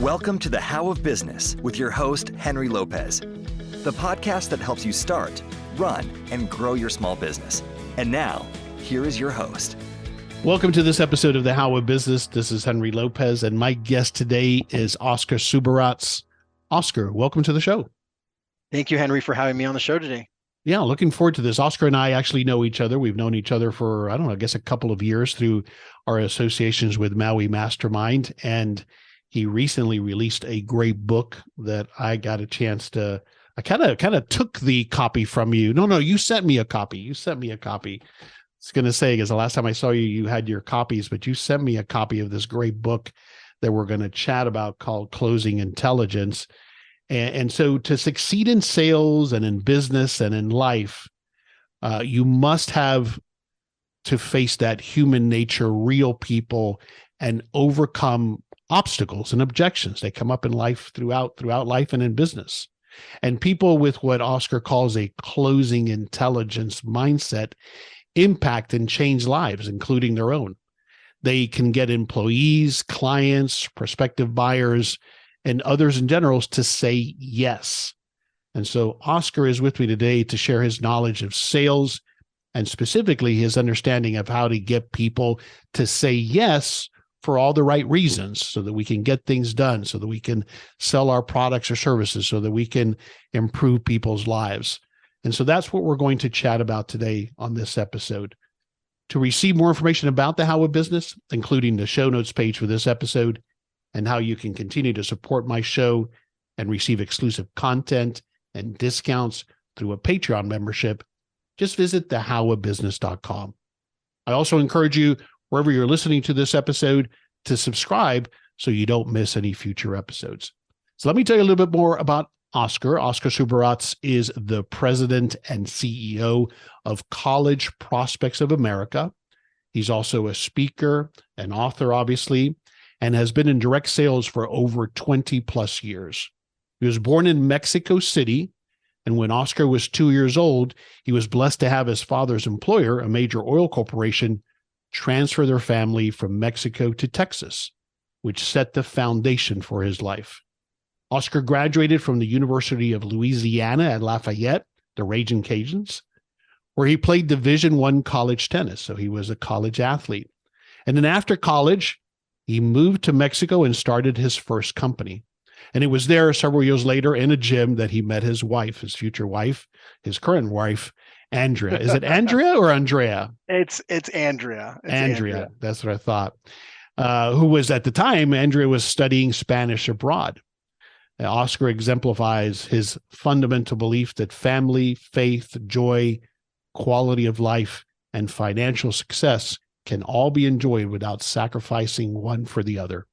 Welcome to the How of Business with your host, Henry Lopez, the podcast that helps you start, run, and grow your small business. And now, here is your host. Welcome to this episode of the How of Business. This is Henry Lopez, and my guest today is Oscar Subirats. Oscar, welcome to the show. Thank you, Henry, for having me on the show today. Yeah, looking forward to this. Oscar and I actually know each other. We've known each other for, I guess a couple of years through our associations with Maui Mastermind. And he recently released a great book that I got a chance to, I kind of took the copy from you. No, you sent me a copy. I was going to say, because the last time I saw you, you had your copies, but you sent me a copy of this great book that we're going to chat about called Closing Intelligence. And so to succeed in sales and in business and in life, you must have to face that human nature, real people, and overcome obstacles and objections. They come up in life throughout life and in business. And people with what Oscar calls a closing intelligence mindset impact and change lives, including their own. They can get employees, clients, prospective buyers, and others in general to say yes. And so Oscar is with me today to share his knowledge of sales and specifically his understanding of how to get people to say yes for all the right reasons so that we can get things done, so that we can sell our products or services, so that we can improve people's lives. And so that's what we're going to chat about today on this episode. To receive more information about the How of Business, including the show notes page for this episode, and how you can continue to support my show and receive exclusive content and discounts through a Patreon membership, just visit thehowofbusiness.com. I also encourage you, wherever you're listening to this episode, to subscribe so you don't miss any future episodes. So let me tell you a little bit more about Oscar. Oscar Subirats is the president and CEO of College Prospects of America. He's also a speaker, an author, obviously, and has been in direct sales for over 20 plus years. He was born in Mexico City, and when Oscar was 2 years old, he was blessed to have his father's employer, a major oil corporation, transfer their family from Mexico to Texas, which set the foundation for his life. Oscar graduated from the University of Louisiana at Lafayette, the Ragin' Cajuns, where he played Division I college tennis, so he was a college athlete. And then after college, he moved to Mexico and started his first company. And it was there several years later in a gym that he met his wife, his future wife, his current wife, Andrea. Is it Andrea or Andrea? It's Andrea. Andrea. That's what I thought. Who was at the time, Andrea was studying Spanish abroad. Oscar exemplifies his fundamental belief that family, faith, joy, quality of life, and financial success can all be enjoyed without sacrificing one for the other.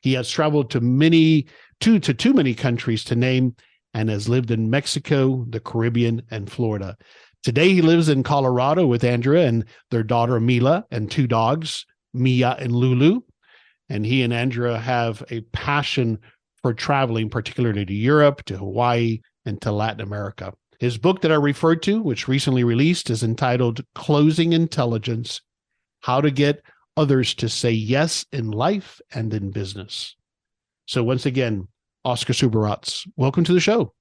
He has traveled to too many countries to name, and has lived in Mexico, the Caribbean, and Florida. Today, he lives in Colorado with Andrea and their daughter Mila and two dogs, Mia and Lulu. And he and Andrea have a passion for traveling, particularly to Europe, to Hawaii, and to Latin America. His book that I referred to, which recently released, is entitled Closing Intelligence: How to Get Others to Say Yes in Life and in Business. So once again, Oscar Subirats, welcome to the show.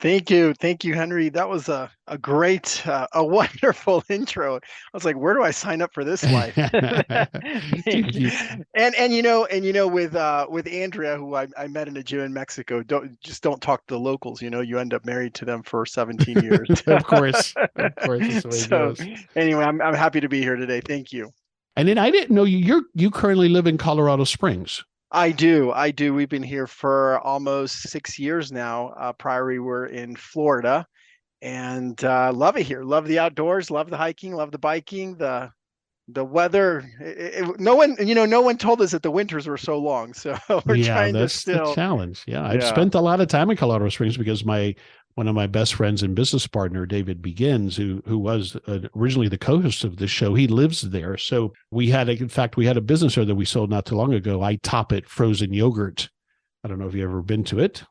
Thank you, Henry. That was a great, a wonderful intro. I was like, where do I sign up for this life? Thank you. And with Andrea, who I met in a gym in Mexico, don't talk to the locals. You end up married to them for 17 years. Of course, that's the way it goes. Anyway, I'm happy to be here today. Thank you. And then I didn't know you currently live in Colorado Springs. I do. We've been here for almost 6 years now. Prior, we were in Florida, and love it here. Love the outdoors. Love the hiking. Love the biking. The weather. No one told us that the winters were so long. So we're trying to still. That's the challenge. Yeah, I've spent a lot of time in Colorado Springs because one of my best friends and business partner, David Begins, who was originally the co-host of this show, he lives there. So we had a business there that we sold not too long ago. I Top It frozen yogurt. I don't know if you've ever been to it.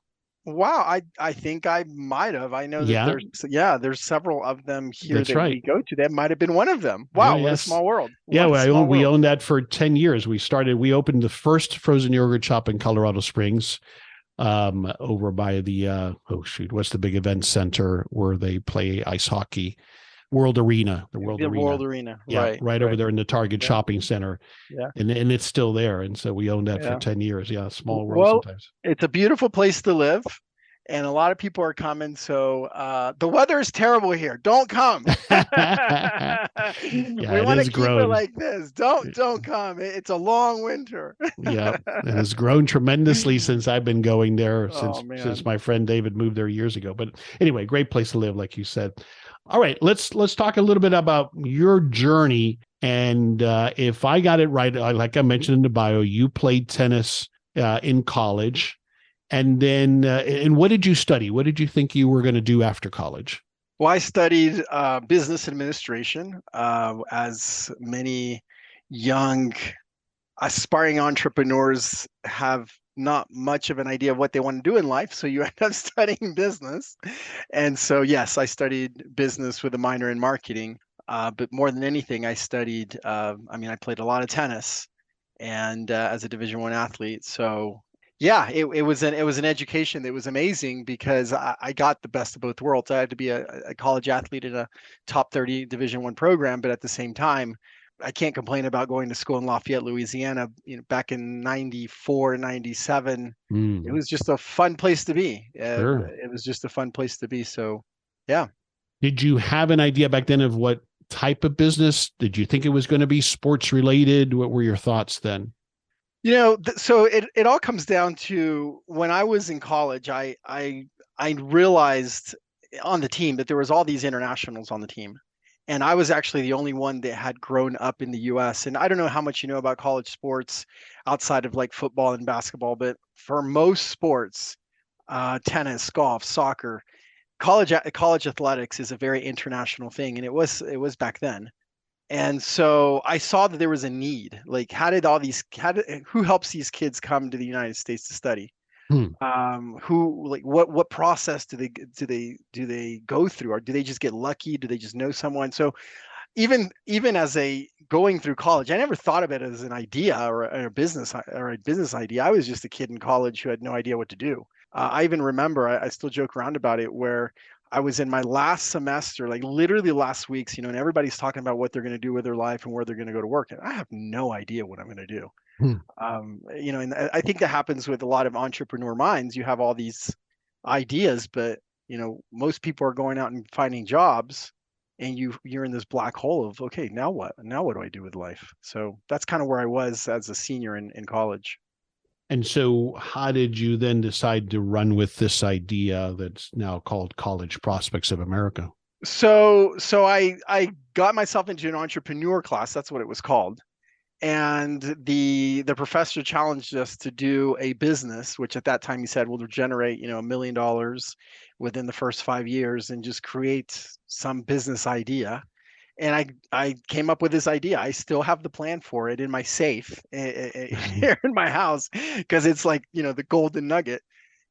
Wow, I think I might have. I know that Yeah, there's several of them here that's that right. we go to. That might have been one of them. Yeah, Wow, what a yes. small world. Yeah, What a small we world. owned that for 10 years. We opened the first frozen yogurt shop in Colorado Springs, over by the, oh shoot, what's the big event center where they play ice hockey? World Arena, the World The World Arena. Arena. Yeah, Right, right over right. there in the Target Yeah, shopping center. yeah, And it's still there. And so we owned that for yeah. 10 years. Yeah, small world Well, sometimes. it's a beautiful place to live, and a lot of people are coming. So the weather is terrible here. Don't come. Yeah, We it want to has keep it grown. like this. Don't come. It's a long winter. Yeah, it has grown tremendously since I've been going there, Oh since man. my friend David moved there years ago. But anyway, great place to live, like you said. All right, let's talk a little bit about your journey. And if I got it right, like I mentioned in the bio, you played tennis in college, and then and what did you study? What did you think you were going to do after college? Well, I studied business administration, as many young aspiring entrepreneurs have not much of an idea of what they want to do in life. So you end up studying business. And so, yes, I studied business with a minor in marketing. But more than anything, I studied, I played a lot of tennis and as a Division I athlete. So yeah, it was an education that was amazing because I got the best of both worlds. I had to be a college athlete in a top 30 Division I program, but at the same time, I can't complain about going to school in Lafayette, Louisiana, back in 94, 97. It Mm, was just a fun place to be. sure. It was just a fun place to be. So, yeah. Did you have an idea back then of what type of business? Did you think it was going to be sports related? What were your thoughts then? So it all comes down to when I was in college, I realized on the team that there was all these internationals on the team. And I was actually the only one that had grown up in the US. And I don't know how much you know about college sports outside of like football and basketball, but for most sports, tennis, golf, soccer, college athletics is a very international thing, and it was back then. And so I saw that there was a need. Like, who helps these kids come to the United States to study? Hmm. Who, like, what process do they go through, or do they just get lucky? Do they just know someone? So even as a going through college, I never thought of it as an idea or a business idea. I was just a kid in college who had no idea what to do. I even remember, I still joke around about it, where I was in my last semester, like literally last weeks, and everybody's talking about what they're going to do with their life and where they're going to go to work, and I have no idea what I'm going to do. Hmm. And I think that happens with a lot of entrepreneur minds. You have all these ideas, but most people are going out and finding jobs, and you're in this black hole of, okay, now what? Now what do I do with life? So that's kind of where I was as a senior in college. And so, how did you then decide to run with this idea that's now called College Prospects of America? So I got myself into an entrepreneur class. That's what it was called. And the professor challenged us to do a business, which at that time he said will generate $1 million within the first 5 years, and just create some business idea. And I came up with this idea. I still have the plan for it in my safe here in my house, because it's like the golden nugget.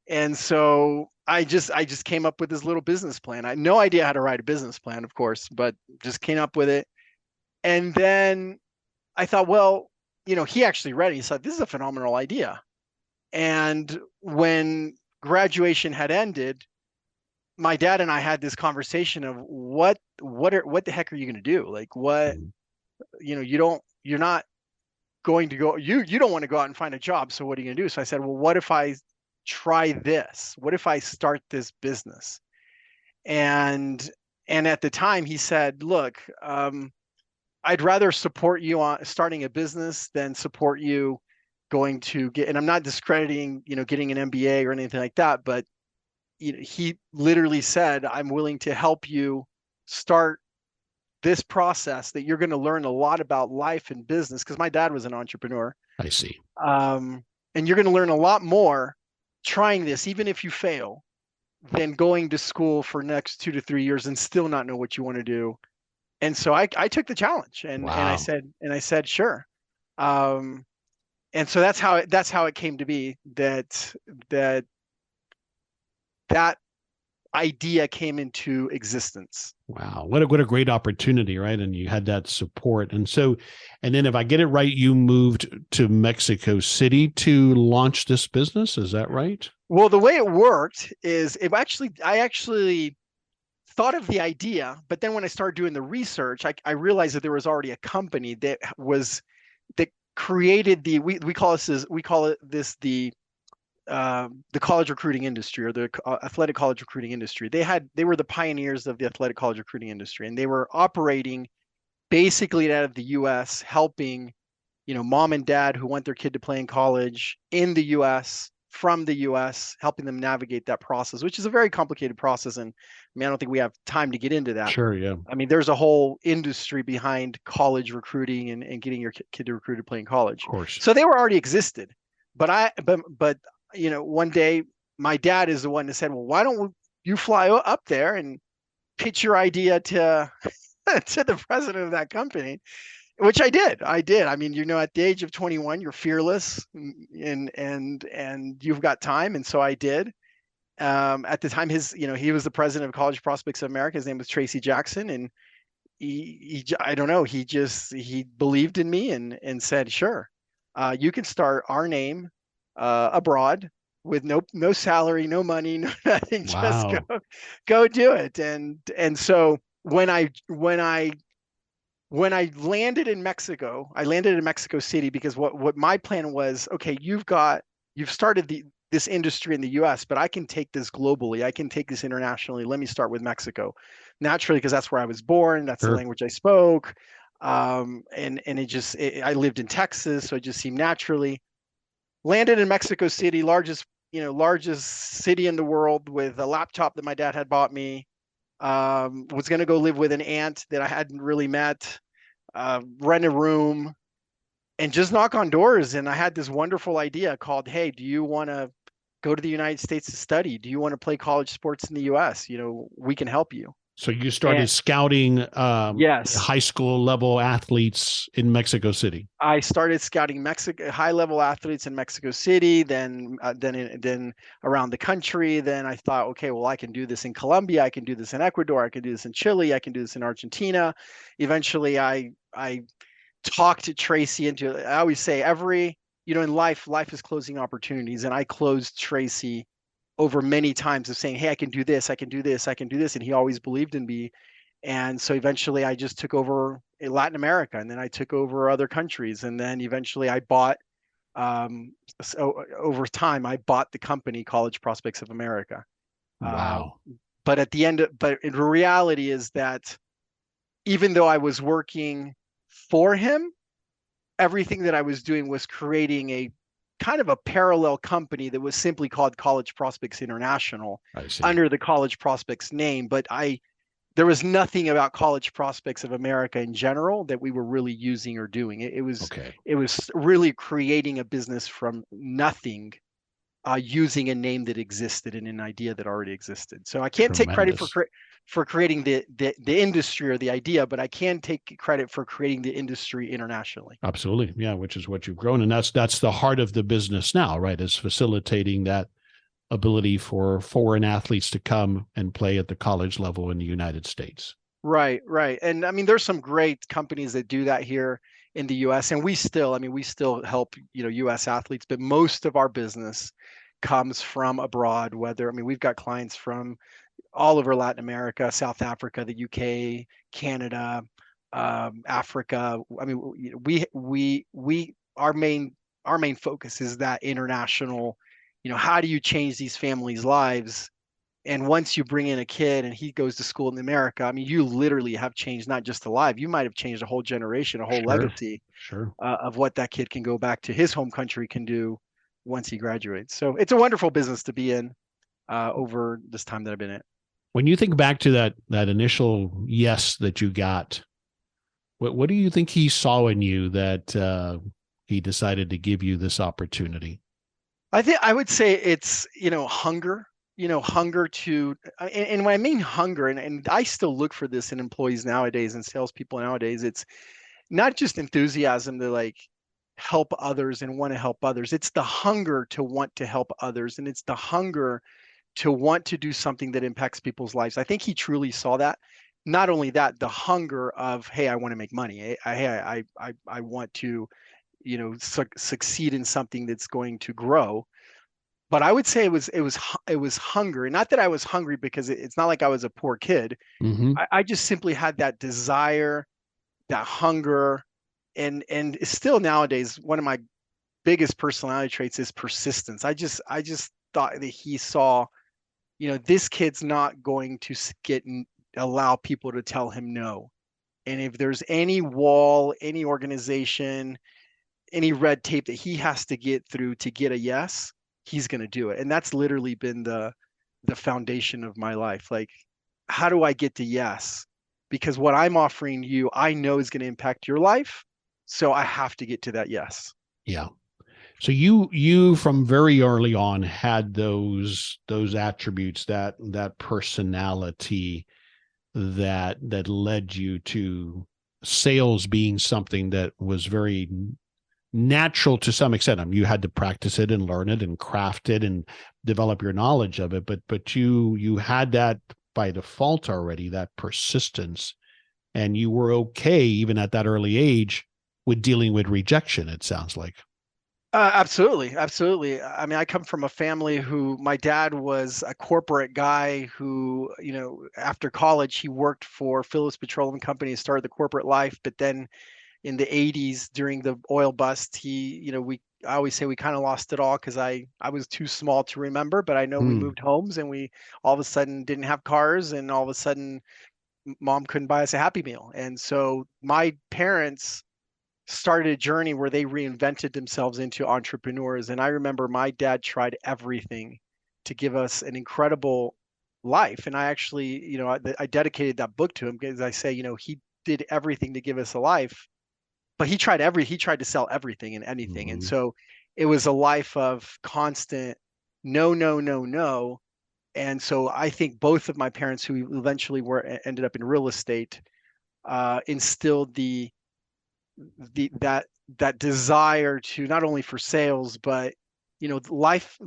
And so I just came up with this little business plan. I had no idea how to write a business plan, of course, but just came up with it. And then I thought, well, he actually read it. He said, this is a phenomenal idea. And when graduation had ended, my dad and I had this conversation of what the heck are you going to do? Like, what, you're not going to go, you don't want to go out and find a job. So what are you going to do? So I said, well, what if I try this? What if I start this business? And at the time he said, look, I'd rather support you on starting a business than support you going to get, and I'm not discrediting, getting an MBA or anything like that, but he literally said, I'm willing to help you start this process that you're going to learn a lot about life and business, because my dad was an entrepreneur. I see. And you're going to learn a lot more trying this, even if you fail, than going to school for next 2 to 3 years and still not know what you want to do. And so I took the challenge, and I Wow. said sure. And so that's how it came to be that that idea came into existence. Wow. What a great opportunity, right? And you had that support. And so, and then if I get it right, you moved to Mexico City to launch this business. Is that right? Well, the way it worked is I actually thought of the idea, but then when I started doing the research, I realized that there was already a company that created we call this the college recruiting industry, or the athletic college recruiting industry. They were the pioneers of the athletic college recruiting industry, and they were operating basically out of the US, helping, mom and dad who want their kid to play in college in the US, from the US, helping them navigate that process, which is a very complicated process. And I mean, I don't think we have time to get into that. Sure, yeah. I mean, there's a whole industry behind college recruiting and getting your kid to recruit to play in college. Of course. So they were already existed. But one day my dad is the one that said, well, why don't you fly up there and pitch your idea to to the president of that company, which I did. I mean, at the age of 21, you're fearless and you've got time. And so I did. At the time, he was the president of College Prospects of America. His name was Tracy Jackson. And I don't know, he believed in me and said, sure, you can start our name abroad with no salary, no money, no nothing. Wow. Just go do it. And so when I landed in Mexico, I landed in Mexico City because what my plan was, okay, you've started this industry in the US, but I can take this globally. I can take this internationally. Let me start with Mexico. Naturally, because that's where I was born. That's Sure. the language I spoke. And I lived in Texas, so it just seemed naturally. Landed in Mexico City, largest city in the world, with a laptop that my dad had bought me. Was going to go live with an aunt that I hadn't really met, rent a room, and just knock on doors. And I had this wonderful idea called, hey, do you want to go to the United States to study? Do you want to play college sports in the US? We can help you. So you started scouting yes, high school level athletes in Mexico City. I started scouting high level athletes in Mexico City, then around the country. Then I thought, okay, well, I can do this in Colombia, I can do this in Ecuador, I can do this in Chile, I can do this in Argentina. Eventually, I talked to Tracy into. I always say in life is closing opportunities, and I closed Tracy over many times of saying, hey, I can do this, I can do this, I can do this. And he always believed in me. And so eventually I just took over Latin America, and then I took over other countries. And then eventually I bought, so over time, I bought the company College Prospects of America. Wow. But the reality is that even though I was working for him, everything that I was doing was creating a kind of a parallel company that was simply called College Prospects International under the College Prospects name. But there was nothing about College Prospects of America in general that we were really using or doing. It was really creating a business from nothing, using a name that existed and an idea that already existed. So I can't take credit for creating the industry or the idea, but I can take credit for creating the industry internationally. Absolutely. Yeah, which is what you've grown. And that's the heart of the business now, right? Is facilitating that ability for foreign athletes to come and play at the college level in the United States. Right. And I mean, there's some great companies that do that here in the US, and we still help, US athletes, but most of our business comes from abroad. We've got clients from all over Latin America, South Africa, the UK, Canada, Africa. I mean, our main focus is that international, how do you change these families' lives? And once you bring in a kid and he goes to school in America, I mean, you literally have changed not just a life, you might have changed a whole generation, a whole legacy of what that kid can go back to his home country can do once he graduates. So it's a wonderful business to be in over this time that I've been in. When you think back to that initial yes that you got, what do you think he saw in you that he decided to give you this opportunity? I would say it's, hunger, hunger to, and when I mean hunger, and I still look for this in employees nowadays and salespeople nowadays, it's not just enthusiasm to help others and want to help others. It's the hunger to want to help others. And it's the hunger want to do something that impacts people's lives. I think he truly saw that. Not only that, the hunger of, hey, I want to make money. I want to, succeed in something that's going to grow. But I would say it was hunger. Not that I was hungry because it's not like I was a poor kid. Mm-hmm. I just simply had that desire, that hunger, and still nowadays one of my biggest personality traits is persistence. I just thought that he saw, this kid's not going to allow people to tell him no. And if there's any wall, any organization, any red tape that he has to get through to get a yes, he's going to do it. And that's literally been the foundation of my life. Like, how do I get to yes? Because what I'm offering you, I know is going to impact your life. So I have to get to that yes. Yeah. So you from very early on had those attributes, that personality that led you to sales being something that was very natural to some extent. I mean, you had to practice it and learn it and craft it and develop your knowledge of it, but you had that by default already, that persistence, and you were okay even at that early age with dealing with rejection, it sounds like. Absolutely, absolutely. I mean, I come from a family who my dad was a corporate guy who, after college, he worked for Phillips Petroleum Company and started the corporate life. But then in the 80s, during the oil bust, I always say we kind of lost it all because I was too small to remember, but I know we moved homes and we all of a sudden didn't have cars, and all of a sudden mom couldn't buy us a Happy Meal. And so my parents started a journey where they reinvented themselves into entrepreneurs. And I remember my dad tried everything to give us an incredible life. And I actually, I dedicated that book to him because I say, he did everything to give us a life, but he tried to sell everything and anything. And so it was a life of constant no, no, no, no. And so I think both of my parents, who eventually ended up in real estate, instilled that desire to not only for sales, but life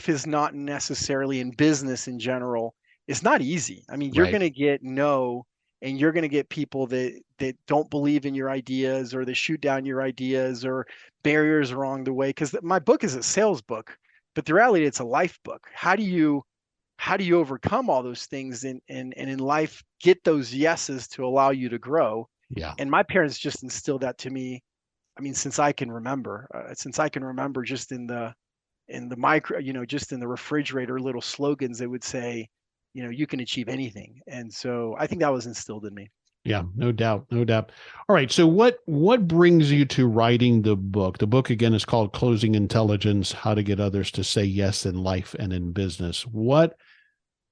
is not necessarily, in business in general, it's not easy. I mean, you're Right. going to get no, and you're going to get people that don't believe in your ideas, or they shoot down your ideas, or barriers along the way. Because my book is a sales book, but the reality, it's a life book. How do you overcome all those things, and in life get those yeses to allow you to grow? Yeah. And my parents just instilled that to me. I mean, since I can remember, just in the micro, just in the refrigerator, little slogans that would say, you can achieve anything. And so I think that was instilled in me. Yeah, no doubt, no doubt. All right, so what brings you to writing the book? The book again is called Closing Intelligence: How to Get Others to Say Yes in Life and in Business. What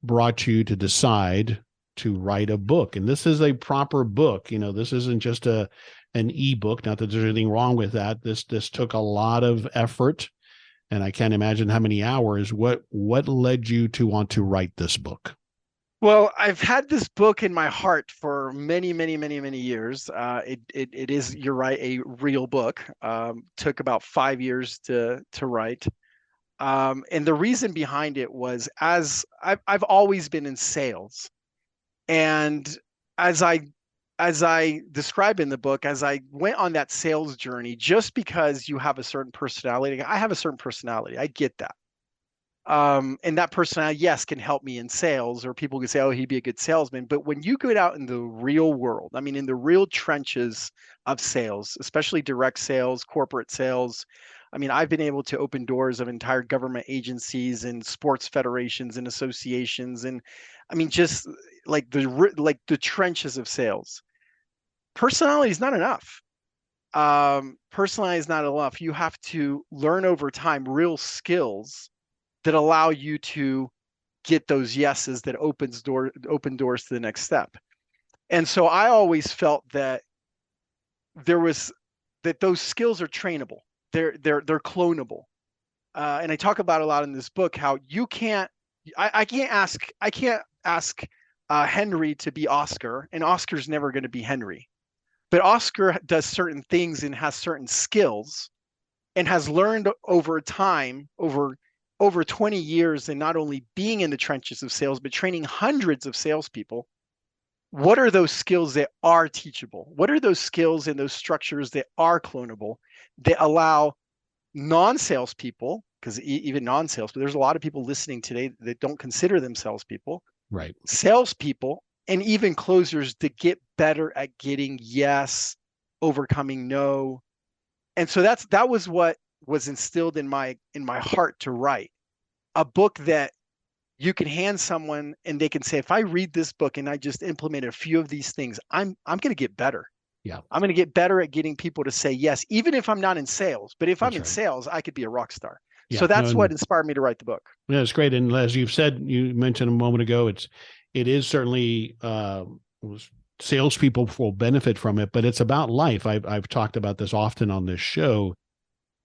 brought you to decide to write a book? And this is a proper book. This isn't just an ebook. Not that there's anything wrong with that. This took a lot of effort, and I can't imagine how many hours. What led you to want to write this book? Well, I've had this book in my heart for many, many, many, many years. It is, you're right, a real book. Took about 5 years to write. And the reason behind it was, as I've always been in sales, and as I describe in the book, as I went on that sales journey, just because you have a certain personality, I have a certain personality, I get that. And that personality, yes, can help me in sales, or people could say, oh, he'd be a good salesman. But when you get out in the real world, I mean, in the real trenches of sales, especially direct sales, corporate sales, I mean, I've been able to open doors of entire government agencies and sports federations and associations. And I mean, just like the trenches of sales. Personality is not enough. Personality is not enough. You have to learn over time real skills that allow you to get those yeses that open doors to the next step. And so I always felt that those skills are trainable. They're clonable. And I talk about a lot in this book how I can't ask Henry to be Oscar, and Oscar's never going to be Henry. But Oscar does certain things and has certain skills, and has learned over time, over over 20 years and not only being in the trenches of sales, but training hundreds of salespeople, what are those skills that are teachable? What are those skills and those structures that are clonable that allow non-salespeople, because even non-sales, but there's a lot of people listening today that don't consider themselves people, Right. salespeople, and even closers to get better at getting yes, overcoming no. And so that was what was instilled in my heart to write a book that you can hand someone and they can say, if I read this book and I just implement a few of these things, I'm going to get better. Yeah. I'm going to get better at getting people to say yes, even if I'm not in sales. But if I'm That's in right. sales, I could be a rock star. Yeah. So that's what inspired me to write the book. Yeah, it's great. And as you've said, you mentioned a moment ago, it is certainly salespeople will benefit from it, but it's about life. I've talked about this often on this show,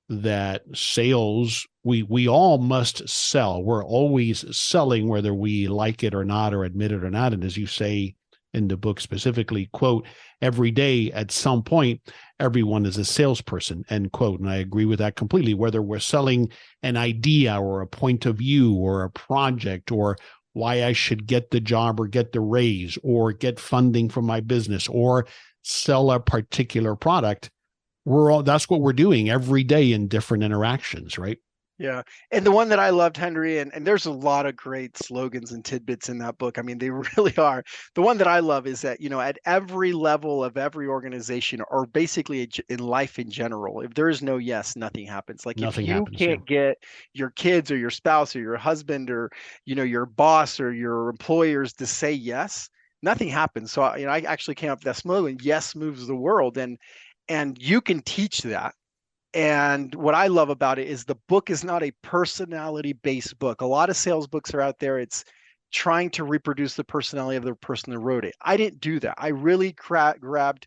that sales, we all must sell. We're always selling, whether we like it or not, or admit it or not. And as you say in the book specifically, quote, every day at some point, everyone is a salesperson, end quote. And I agree with that completely, whether we're selling an idea or a point of view or a project or why I should get the job or get the raise or get funding from my business or sell a particular product. That's what we're doing every day in different interactions, right? Yeah. And the one that I loved, Henry, and there's a lot of great slogans and tidbits in that book. I mean, they really are. The one that I love is that, at every level of every organization, or basically in life in general, if there is no yes, nothing happens. Like Nothing if you happens, can't get your kids or your spouse or your husband or, your boss or your employers to say yes, nothing happens. So, I actually came up with that slogan, yes moves the world. And you can teach that. And what I love about it is the book is not a personality-based book. A lot of sales books are out there. It's trying to reproduce the personality of the person that wrote it. I didn't do that. I really grabbed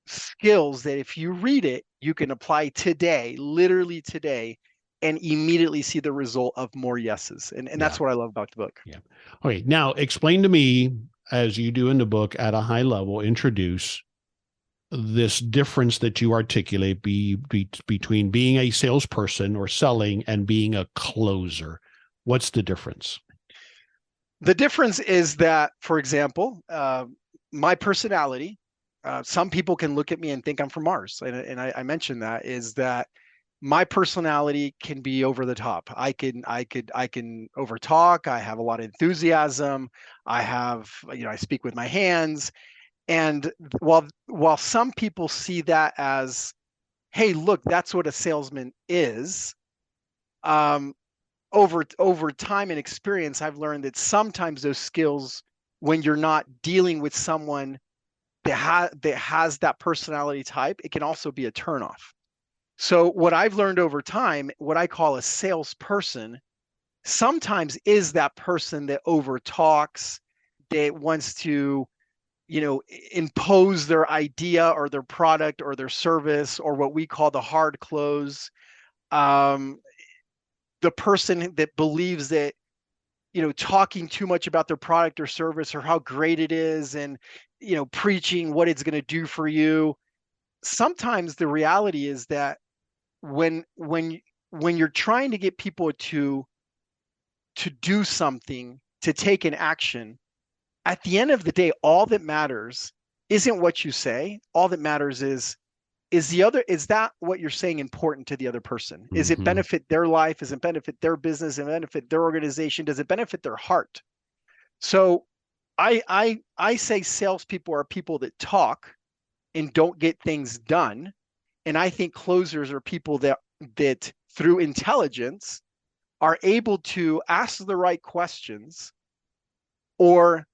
skills that if you read it, you can apply today, literally today, and immediately see the result of more yeses. And that's what I love about the book. Yeah. Okay. Now explain to me, as you do in the book at a high level, introduce this difference that you articulate between being a salesperson or selling and being a closer. What's the difference? The difference is that, for example, my personality, some people can look at me and think I'm from Mars. And I mentioned that is that my personality can be over the top. I can overtalk. I have a lot of enthusiasm. I speak with my hands. And while some people see that as, hey, look, that's what a salesman is, over time and experience, I've learned that sometimes those skills, when you're not dealing with someone that has that personality type, it can also be a turnoff. So what I've learned over time, what I call a salesperson, sometimes is that person that overtalks, that wants to impose their idea or their product or their service, or what we call the hard close. The person that believes that, talking too much about their product or service or how great it is and, preaching what it's going to do for you. Sometimes the reality is that when you're trying to get people to do something, to take an action, at the end of the day, all that matters isn't what you say. All that matters is that what you're saying important to the other person? Mm-hmm. Is it benefit their life? Is it benefit their business? Does it benefit their organization? Does it benefit their heart? So I say salespeople are people that talk and don't get things done. And I think closers are people that through intelligence are able to ask the right questions or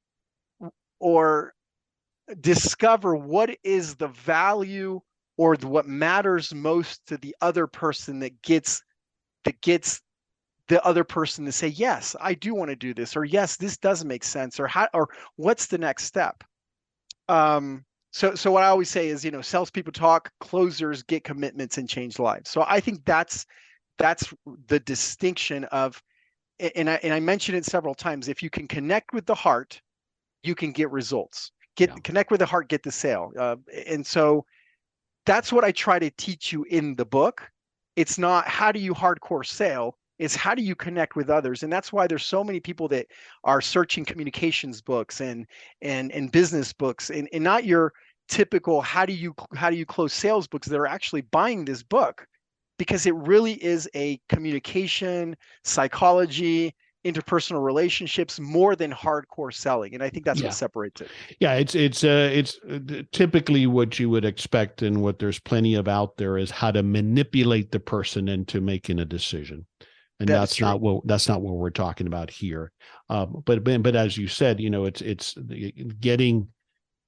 discover what is the value or what matters most to the other person that gets the other person to say, yes, I do want to do this, or yes, this does make sense, or what's the next step. So what I always say is, salespeople talk, closers get commitments and change lives. So I think that's the distinction of, and I mentioned it several times. If you can connect with the heart, you can get results. Connect with the heart, get the sale. And so that's what I try to teach you in the book. It's not how do you hardcore sale. It's how do you connect with others? And that's why there's so many people that are searching communications books and business books, and not your typical how do you close sales books that are actually buying this book because it really is a communication, psychology, interpersonal relationships more than hardcore selling. And I think that's what separates it. Yeah, it's typically what you would expect, and what there's plenty of out there is how to manipulate the person into making a decision. And that's not what we're talking about here. But as you said, it's getting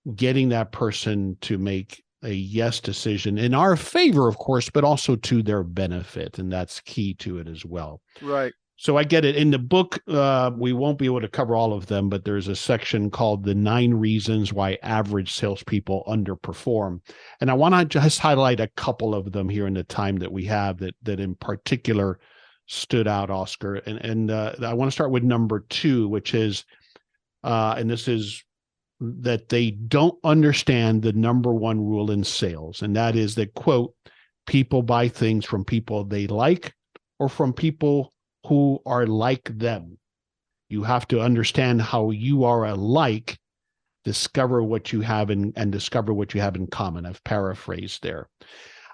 that person to make a yes decision in our favor, of course, but also to their benefit, and that's key to it as well. Right. So I get it. In the book, we won't be able to cover all of them, but there's a section called The 9 Reasons Why Average Salespeople Underperform. And I want to just highlight a couple of them here in the time that we have that in particular stood out, Oscar. And I want to start with number 2, which is, and this is that they don't understand the number 1 rule in sales. And that is that, quote, people buy things from people they like or from people who are like them. You have to understand how you are alike, discover what you have and discover what you have in common. I've paraphrased there.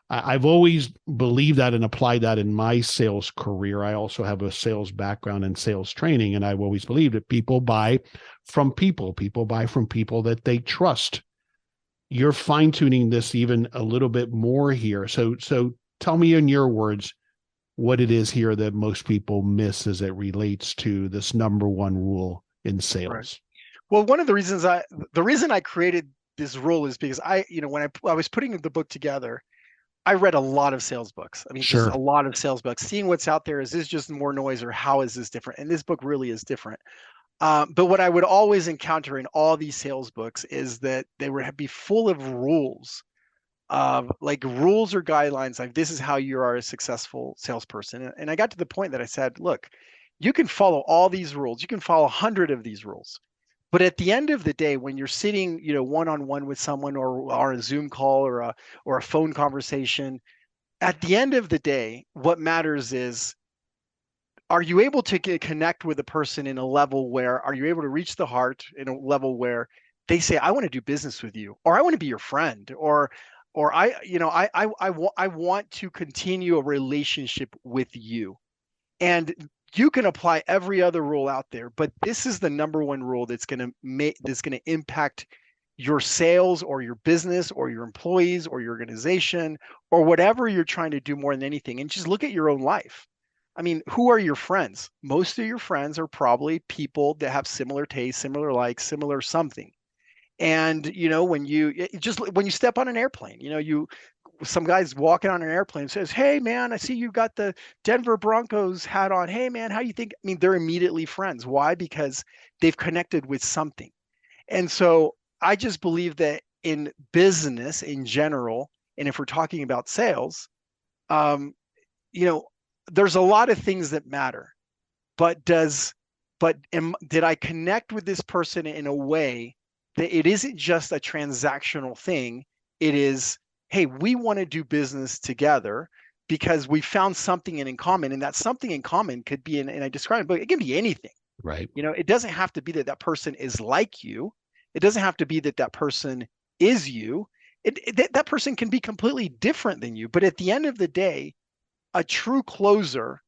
I've always believed that and applied that in my sales career. I also have a sales background and sales training, and I've always believed that people buy from people. People buy from people that they trust. You're fine-tuning this even a little bit more here. So tell me in your words what it is here that most people miss as it relates to this number 1 rule in sales. Right. Well, one of the reasons the reason I created this rule is because when I was putting the book together, I read a lot of sales books. I mean, Sure. just a lot of sales books, seeing what's out there. Is this just more noise, or how is this different? And this book really is different. But what I would always encounter in all these sales books is that they would be full of rules, like rules or guidelines, like this is how you are a successful salesperson. And I got to the point that I said, look, you can follow all these rules. You can follow 100 of these rules. But at the end of the day, when you're sitting, one-on-one with someone, or a Zoom call, or a phone conversation, at the end of the day, what matters is, are you able to connect with a person in a level where, are you able to reach the heart in a level where they say, I want to do business with you, or I want to be your friend, or I want to continue a relationship with you. And you can apply every other rule out there, but this is the number 1 rule that's going to impact your sales or your business or your employees or your organization or whatever you're trying to do more than anything. And just look at your own life. I mean, who are your friends? Most of your friends are probably people that have similar tastes, similar likes, similar something. And when you step on an airplane, some guy's walking on an airplane and says, hey man, I see you got the Denver Broncos hat on. Hey man, how you think? I mean, they're immediately friends. Why? Because they've connected with something. And so I just believe that in business in general, and if we're talking about sales, there's a lot of things that matter, but did I connect with this person in a way that it isn't just a transactional thing? It is, hey, we want to do business together because we found something in common, and that something in common could be, and I described it, but it can be anything. Right. It doesn't have to be that person is like you. It doesn't have to be that person is you. That person can be completely different than you. But at the end of the day, a true closer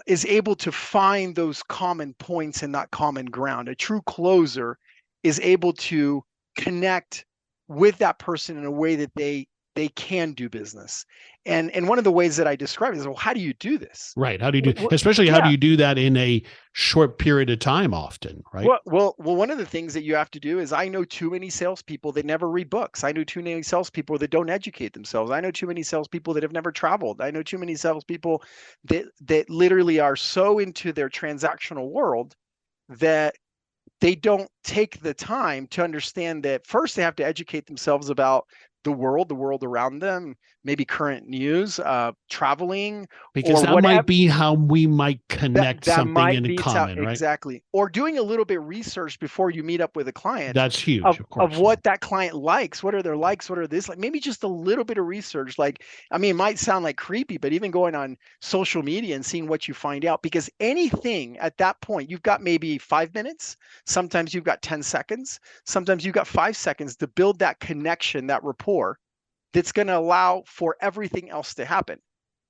is able to find those common points and not common ground. A true closer is able to connect with that person in a way that they can do business. And one of the ways that I describe it is, well, how do you do this? Right. How do you do, especially how do you do that in a short period of time often, right? Well, one of the things that you have to do is, I know too many salespeople that never read books. I know too many salespeople that don't educate themselves. I know too many salespeople that have never traveled. I know too many salespeople that literally are so into their transactional world that they don't take the time to understand that first they have to educate themselves about the world around them, maybe current news, traveling, Because or that whatever. might be how we might connect That something might in be common, right? exactly, or doing a little bit research before you meet up with a client That's huge, of of course. what that client likes, what are their likes, what are this like, maybe just a little bit of research. Like, I mean, it might sound like creepy, but even going on social media and seeing what you find out, because anything at that point, you've got maybe 5 minutes, sometimes you've got 10 seconds, sometimes you've got 5 seconds to build that connection, that rapport that's going to allow for everything else to happen.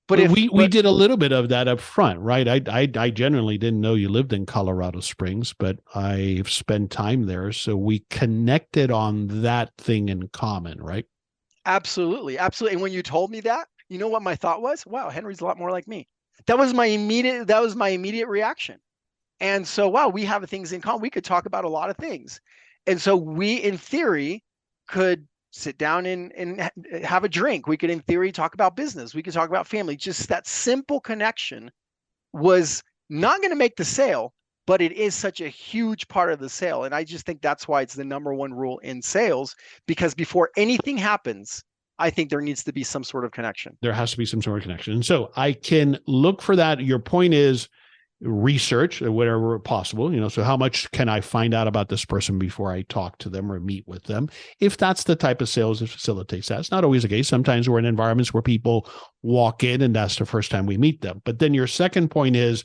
But But if we did a little bit of that up front, right? I generally didn't know you lived in Colorado Springs, but I've spent time there, so we connected on that thing in common, right? Absolutely, absolutely. And when you told me that, you know what my thought was? Wow, Henry's a lot more like me. That was my immediate reaction. And so, wow, we have things in common. We could talk about a lot of things. And so we, in theory, could sit down and have a drink. We could, in theory, talk about business. We could talk about family. Just that simple connection was not going to make the sale, but it is such a huge part of the sale. And I just think that's why it's the number one rule in sales, because before anything happens, I think there needs to be some sort of connection. There has to be some sort of connection. And so I can look for that. Your point is research whatever possible, so how much can I find out about this person before I talk to them or meet with them, if that's the type of sales that facilitates that. It's not always the case. Sometimes we're in environments where people walk in and that's the first time we meet them. But then your second point is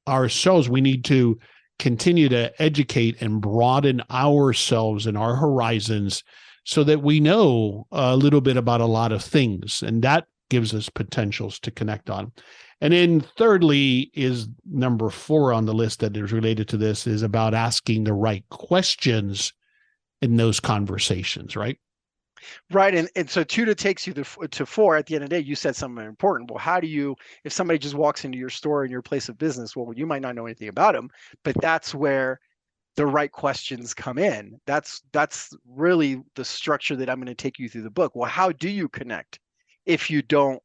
ourselves, we need to continue to educate and broaden ourselves and our horizons so that we know a little bit about a lot of things, and that gives us potentials to connect on. And then thirdly is number 4 on the list that is related to this, is about asking the right questions in those conversations, right? Right. And so 2 takes you to 4. At the end of the day, you said something important. Well, how do you, if somebody just walks into your store and your place of business, well, you might not know anything about them, but that's where the right questions come in. That's really the structure that I'm going to take you through the book. Well, how do you connect if you don't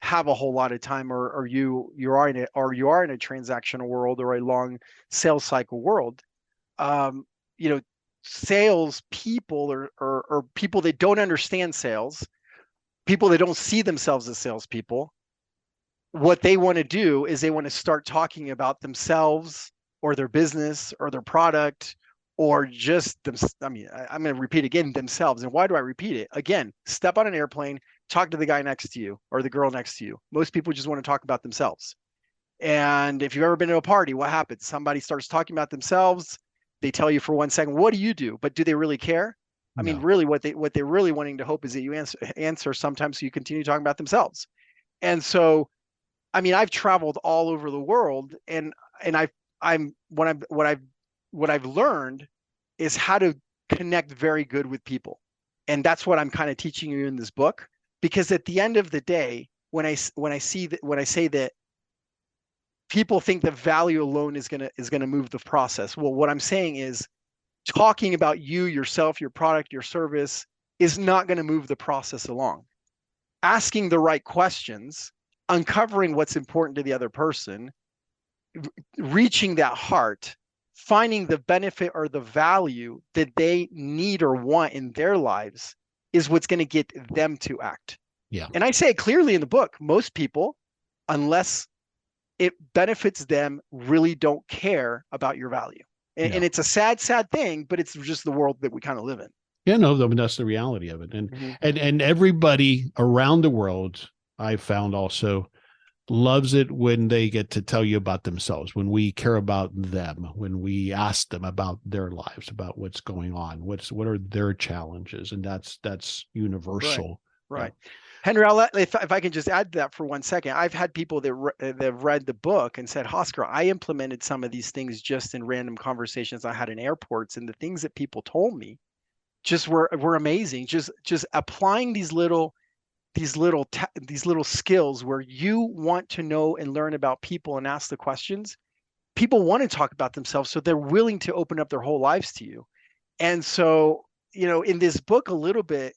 have a whole lot of time, or you are in a transactional world or a long sales cycle world? You know, sales people or people that don't understand sales, people that don't see themselves as salespeople, what they want to do is they want to start talking about themselves or their business or their product, or just them. I mean, I'm going to repeat again, themselves. And why do I repeat it? Again, step on an airplane, talk to the guy next to you or the girl next to you. Most people just want to talk about themselves. And if you've ever been to a party, what happens? Somebody starts talking about themselves. They tell you for 1 second, what do you do? But do they really care? I mean, No. really, what they're really wanting to hope is that you answer sometimes, so you continue talking about themselves. And so, I mean, I've traveled all over the world, and what I've learned is how to connect very good with people. And that's what I'm kind of teaching you in this book, because at the end of the day, when I say that people think that value alone is going to move the process. Well, what I'm saying is talking about you, yourself, your product, your service is not going to move the process along. Asking the right questions, uncovering what's important to the other person, reaching that heart, finding the benefit or the value that they need or want in their lives is what's going to get them to act. Yeah. And I say it clearly in the book, most people, unless it benefits them, really don't care about your value. And it's a sad thing, but it's just the world that we kind of live in. Yeah, no, that's the reality of it. And everybody around the world, I found also, loves it when they get to tell you about themselves, when we care about them, when we ask them about their lives, about what's going on, what are their challenges, and that's universal. Right. Henry, I'll if I can just add to that for 1 second. I've had people that have read the book and said, Oscar, I implemented some of these things just in random conversations I had in airports, and the things that people told me just were amazing. Just applying these little skills where you want to know and learn about people and ask the questions. People want to talk about themselves, so they're willing to open up their whole lives to you. And so, in this book a little bit,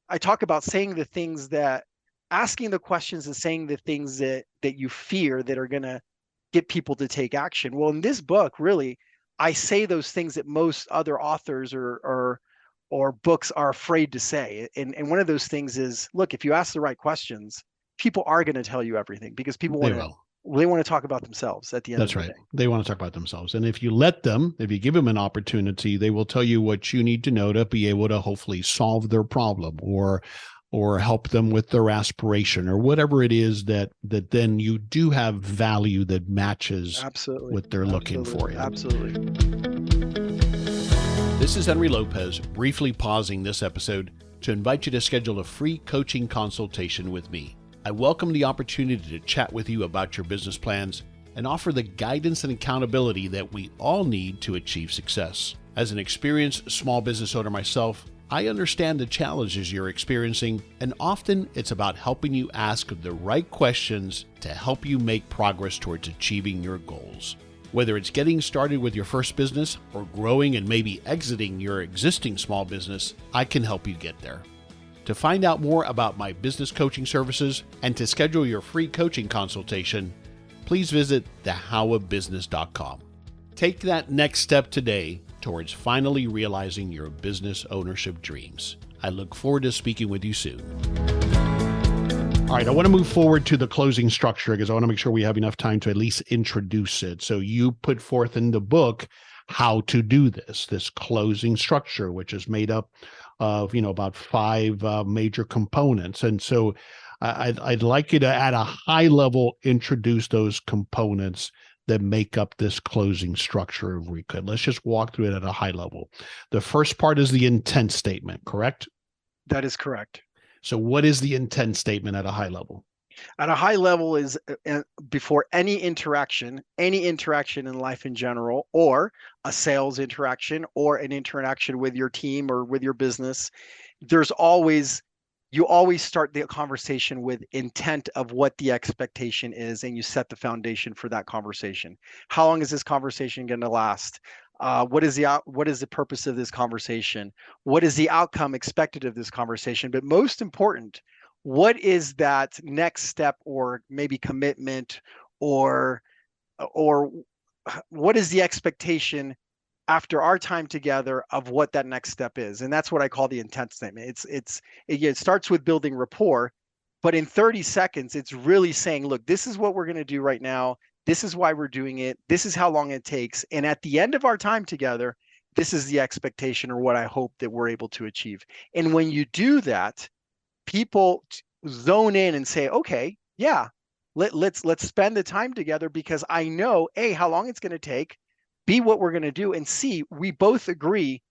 I talk about asking the questions and saying the things that you fear that are going to get people to take action. Well, in this book, really, I say those things that most other authors or or books are afraid to say. And one of those things is, look, if you ask the right questions, people are going to tell you everything, because people They will. they want to talk about themselves at the end That's of the right. day. They want to talk about themselves. And if you let them, if you give them an opportunity, they will tell you what you need to know to be able to hopefully solve their problem or help them with their aspiration or whatever it is that then you do have value that matches Absolutely. what they're looking for. Absolutely. This is Henry Lopez, briefly pausing this episode to invite you to schedule a free coaching consultation with me. I welcome the opportunity to chat with you about your business plans and offer the guidance and accountability that we all need to achieve success. As an experienced small business owner myself, I understand the challenges you're experiencing, and often it's about helping you ask the right questions to help you make progress towards achieving your goals. Whether it's getting started with your first business or growing and maybe exiting your existing small business, I can help you get there. To find out more about my business coaching services and to schedule your free coaching consultation, please visit thehowofbusiness.com. Take that next step today towards finally realizing your business ownership dreams. I look forward to speaking with you soon. All right, I want to move forward to the closing structure because I want to make sure we have enough time to at least introduce it. So you put forth in the book how to do this closing structure, which is made up of, about 5 major components. And so I'd like you to, at a high level, introduce those components that make up this closing structure, if we could. Let's just walk through it at a high level. The first part is the intent statement, correct? That is correct. So what is the intent statement at a high level? At a high level is before any interaction in life in general, or a sales interaction or an interaction with your team or with your business, you always start the conversation with intent of what the expectation is, and you set the foundation for that conversation. How long is this conversation going to last? What is the purpose of this conversation? What is the outcome expected of this conversation? But most important, what is that next step, or maybe commitment, or what is the expectation after our time together of what that next step is? And that's what I call the intent statement. It starts with building rapport, but in 30 seconds, it's really saying, look, this is what we're going to do right now. This is why we're doing it. This is how long it takes. And at the end of our time together, this is the expectation, or what I hope that we're able to achieve. And when you do that, people zone in and say, okay, yeah, let's spend the time together, because I know, A, how long it's going to take, B, what we're going to do, and C, we both agree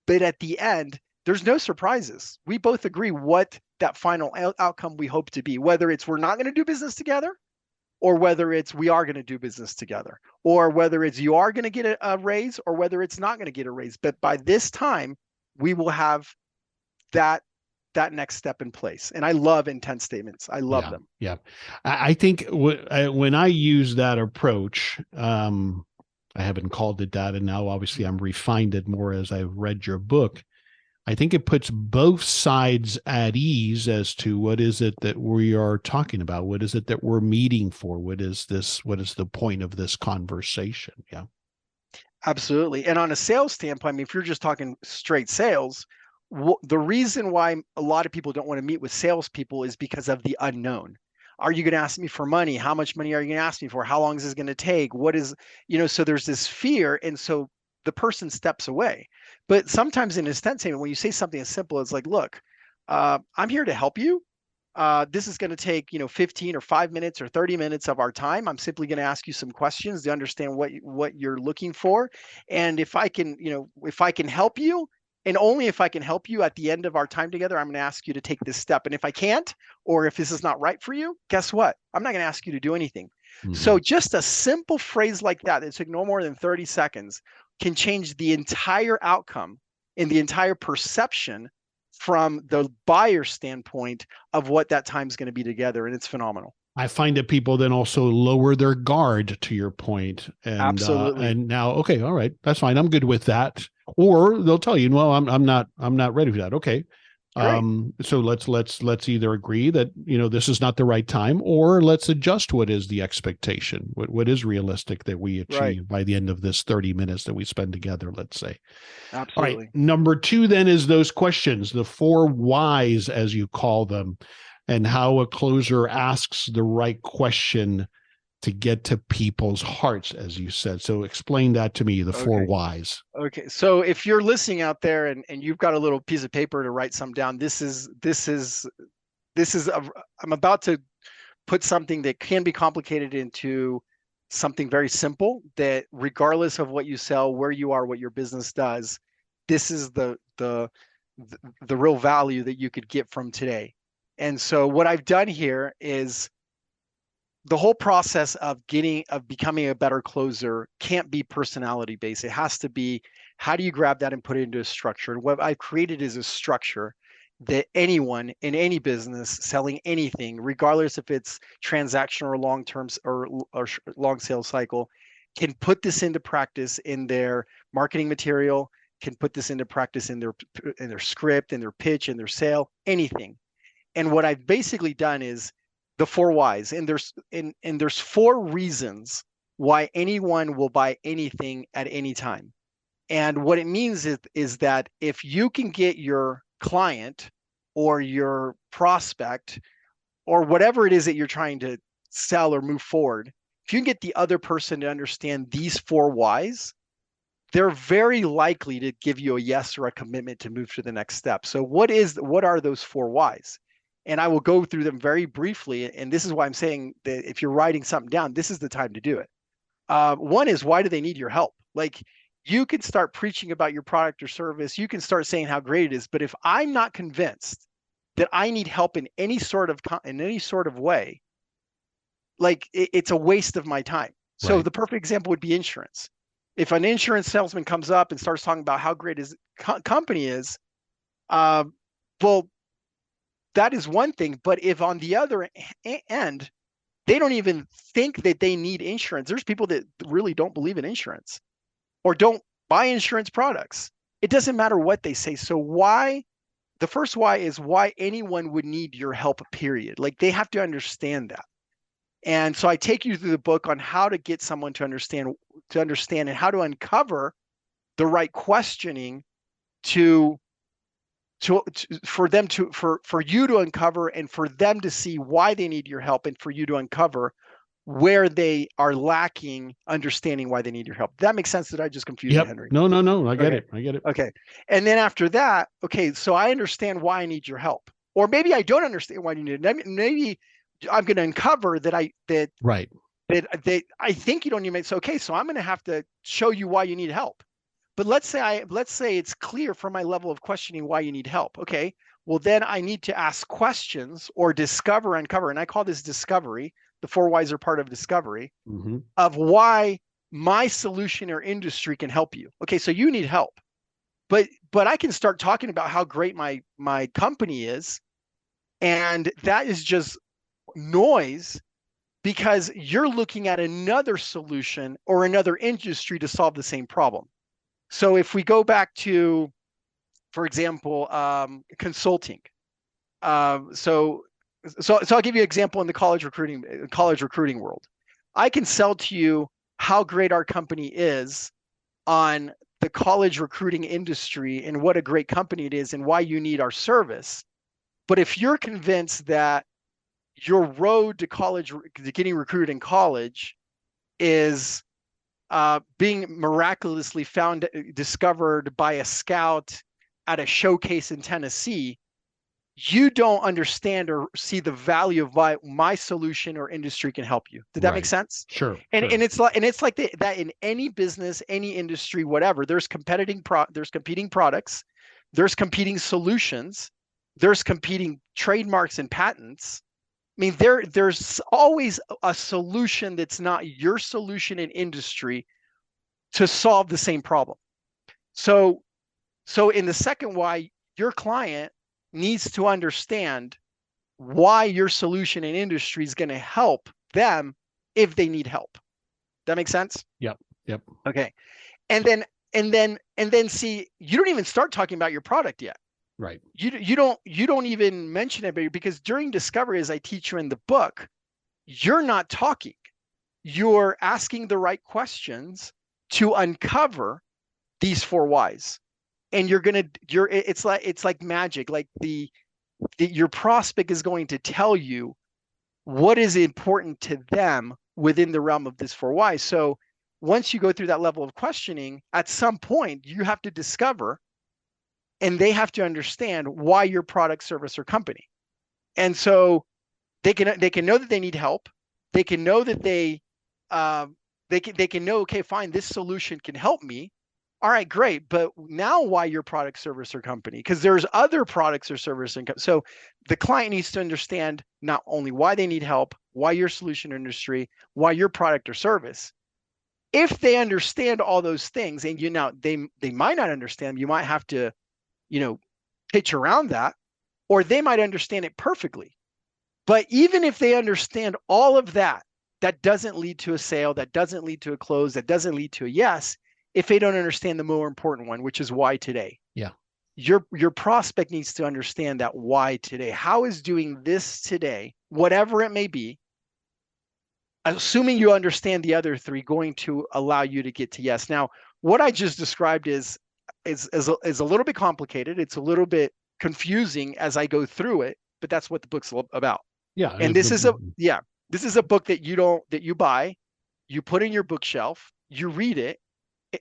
that at the end, there's no surprises. We both agree what that final outcome we hope to be, whether it's we're not going to do business together, or whether it's we are going to do business together, or whether it's you are going to get a raise, or whether it's not going to get a raise. But by this time, we will have that next step in place. And I love intent statements. I love them. Yeah. I think when I use that approach, I haven't called it that, and now obviously I'm refined it more as I've read your book. I think it puts both sides at ease as to what is it that we are talking about? What is it that we're meeting for? What is the point of this conversation? Yeah. Absolutely. And on a sales standpoint, I mean, if you're just talking straight sales, the reason why a lot of people don't want to meet with salespeople is because of the unknown. Are you going to ask me for money? How much money are you going to ask me for? How long is this going to take? So there's this fear. And so the person steps away. But sometimes in a intent statement, when you say something as simple as like, look, I'm here to help you. This is going to take, 15 or 5 minutes or 30 minutes of our time. I'm simply going to ask you some questions to understand what you're looking for. And if I can help you, and only if I can help you at the end of our time together, I'm going to ask you to take this step. And if I can't, or if this is not right for you, guess what? I'm not going to ask you to do anything. Mm-hmm. So just a simple phrase like that took no more than 30 seconds can change the entire outcome and the entire perception from the buyer standpoint of what that time is going to be together. And it's phenomenal. I find that people then also lower their guard, to your point. And, absolutely. And now, okay, all right, that's fine. I'm good with that. Or they'll tell you, well, I'm not ready for that. Okay. Great. So let's either agree that, this is not the right time, or let's adjust what is the expectation, what is realistic that we Right. achieve by the end of this 30 minutes that we spend together, let's say. All right. Absolutely. Number 2 then is those questions, the 4 whys, as you call them, and how a closer asks the right question to get to people's hearts, as you said. So explain that to me, the 4 whys. Okay. So if you're listening out there and you've got a little piece of paper to write some down, I'm about to put something that can be complicated into something very simple, that regardless of what you sell, where you are, what your business does, this is the real value that you could get from today. And so what I've done here is, the whole process of becoming a better closer can't be personality based. It has to be, how do you grab that and put it into a structure? And what I've created is a structure that anyone in any business selling anything, regardless if it's transactional or long-term or long sales cycle, can put this into practice in their marketing material, can put this into practice in their script, in their pitch, in their sale, anything. And what I've basically done is the 4 whys, and there's 4 reasons why anyone will buy anything at any time. And what it means is that if you can get your client or your prospect or whatever it is that you're trying to sell or move forward, if you can get the other person to understand these 4 whys, they're very likely to give you a yes or a commitment to move to the next step. So what are those 4 whys? And I will go through them very briefly. And this is why I'm saying that if you're writing something down, this is the time to do it. One is, why do they need your help? Like, you can start preaching about your product or service. You can start saying how great it is. But if I'm not convinced that I need help in any sort of way, like, it's a waste of my time. So Right. the perfect example would be insurance. If an insurance salesman comes up and starts talking about how great his company is, well, that is one thing. But if on the other end, they don't even think that they need insurance, there's people that really don't believe in insurance or don't buy insurance products. It doesn't matter what they say. So the first why is why anyone would need your help, period. Like, they have to understand that. And so I take you through the book on how to get someone to understand and how to uncover the right questioning for you to uncover, and for them to see why they need your help, and for you to uncover where they are lacking understanding why they need your help. That makes sense? Did I just confuse you, Henry? No. I get it. Okay. And then after that, okay, so I understand why I need your help. Or maybe I don't understand why you need it. Maybe I'm going to uncover that I think you don't need it. So, okay, so I'm going to have to show you why you need help. But let's say it's clear from my level of questioning why you need help. Okay, well, then I need to ask questions or uncover, and I call this discovery. The 4 whys are part of discovery, of why my solution or industry can help you. Okay, so you need help, but I can start talking about how great my company is, and that is just noise, because you're looking at another solution or another industry to solve the same problem. So if we go back to, for example, consulting. So I'll give you an example in the college recruiting world. I can sell to you how great our company is on the college recruiting industry and what a great company it is and why you need our service. But if you're convinced that your road to getting recruited in college is being miraculously discovered by a scout at a showcase in Tennessee, you don't understand or see the value of why my solution or industry can help you. Did that make sense? Sure. And it's like that in any business, any industry, whatever. There's competing products, there's competing solutions, there's competing trademarks and patents. I mean, there's always a solution that's not your solution in industry to solve the same problem. So in the second why, your client needs to understand why your solution in industry is going to help them if they need help. That makes sense? Yep. Okay. And then see, you don't even start talking about your product yet. Right. You don't even mention it, because during discovery, as I teach you in the book, you're not talking. You're asking the right questions to uncover these 4 whys. And it's like magic. Like your prospect is going to tell you what is important to them within the realm of this 4 whys. So once you go through that level of questioning, at some point you have to discover, and they have to understand why your product, service, or company. And so they can know that they need help. They can know that they can know, okay, fine, this solution can help me. All right, great. But now why your product, service, or company? Because there's other products or service. So the client needs to understand not only why they need help, why your solution industry, why your product or service. If they understand all those things, and they might not understand, you might have to, pitch around that, or they might understand it perfectly. But even if they understand all of that, that doesn't lead to a sale, that doesn't lead to a close, that doesn't lead to a yes, if they don't understand the more important one, which is why today. Yeah. Your prospect needs to understand that why today. How is doing this today, whatever it may be, assuming you understand the other 3, going to allow you to get to yes? Now, what I just described is a little bit complicated. It's a little bit confusing as I go through it, but that's what the book's about. Yeah. And this is a book that you buy, you put in your bookshelf, you read it.